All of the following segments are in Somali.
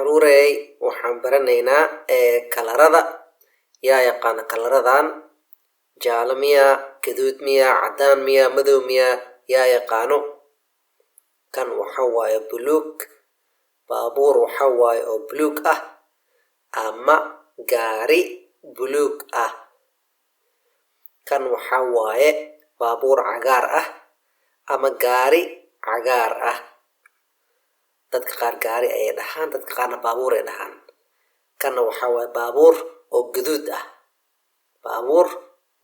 caruurey waxaan baranaynaa kalarada yaa yaqaana kalaradan jaalo miya gaduud miya cadaan miya madow miya yaa yaqaano kan waxa waaye buluug baabuur waxa waaye oo buluug ah ama gaari buluug ah kan waxa waaye baabuur cagaar ah ama gaari cagaar ah dadka qaar gaari ay dhahaan dadka qaarna baabuur ay dhahaan kana waxa waaye baabuur oo gaduud ah baabuur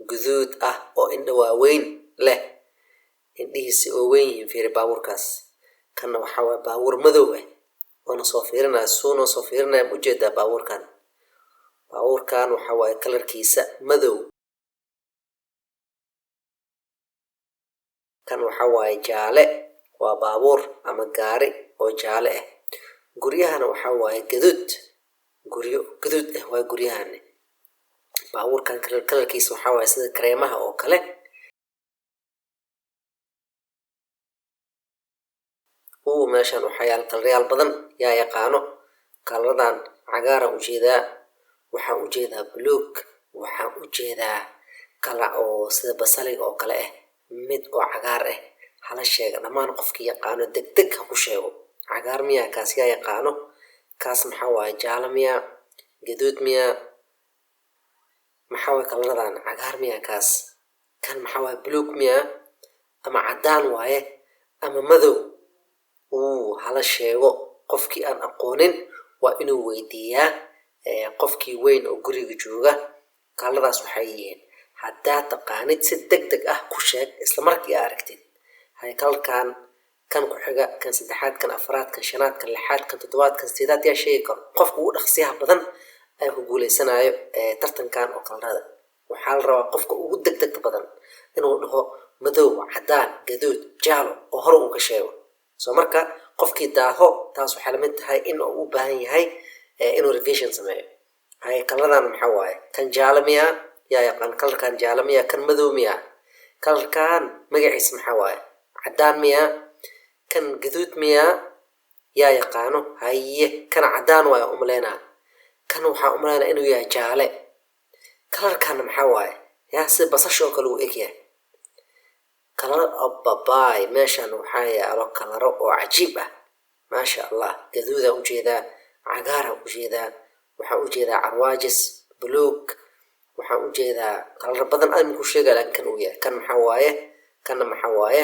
gaduud ah oo indho waaweyn leh indhihiisa oo weyn yihiin fiiri baabuurkaas kana waxa waaye baabuur madow ah oo soo fiirinaya ma ujeedaa baabuurkan waxa waaye kalarkiisa madow kan waxa waaye jaale waa baabuur ama gaari oo jaale ah guryahana waxa waaye gaduud guryo gaduud ah waa guryahan baabuurkan kalarkiisa waxa waaye sida kareemaha oo kale meeshan waxaa yaal kalarayaal badan yaa yaqaano kalaradan cagaaran ujeedaa waxaan ujeedaa buluug waxaan ujeedaa kala oo sida basaliga oo kale ah mid oo cagaar ah hala sheega dhammaan qofkii yaqaano degdeg ha ku sheego cagaar miya kaas yaa yaqaano kaas maxaa waaye jaalo miya gaduud miya maxaa waaye kalaradan cagaar miya kaas kan maxaa waaye buluug miya ama cadaan waaye ama madow hala sheego qofkii aan aqoonin waa inuu weydiiyaa qofkii weyn oo guriga jooga kaladaas waxay yihiin haddaad taqaanid si degdeg ah ku sheeg isla markii aad aragtid hay kalarkan kan ku xiga kan saddexaad kan afraad kan shanaad kan lixaad kan toddobaad kan sideedaad yaa sheegi karo qofka ugu dhaqsiyaha badan ay ku guuleysanayo tartankan oo kalarada waxaa la rabaa qofka ugu degdegta badan inuu dhaho madow cadaan gaduud jaalo oo hore uu ka sheego soo marka qofkii daaho taas waxay lamid tahay in uu u baahan yahay inuu revision sameeyo hay kalaradan maxaa waaye kan jaalo miya yaa yaqaan kalarkan jaalo miya kan madow miya kalarkan magaciisa maxaa waaye cadaan miya kan gaduud miya yaa yaqaano haye kan cadaan waaye umaleynaa kan waxaa umaleynaa inuu yahay jaale kalarkana maxaa waaye yaa si basasha oo kale uu egyahay kalar ababaay meeshan waxaa yaalo kalaro oo cajiib ah maasha allah gaduudaan ujeedaa cagaaraan ujeedaa waxaan ujeedaa carwaajis buluug waxaan ujeedaa kalaro badan aan ku sheega laakiin kan uu yahay kan maxaa waaye kana maxaa waaye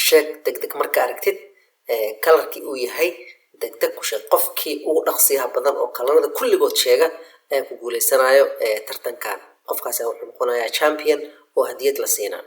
sheeg degdeg marka aragtid kalarkii uu yahay degdeg ku sheeg qofkii ugu dhaqsiyaha badan oo kalarada kulligood sheega ayaa ku guuleysanayo tartankan qofkaas wuxuu noqonayaa champion oo hadiyad la siinaa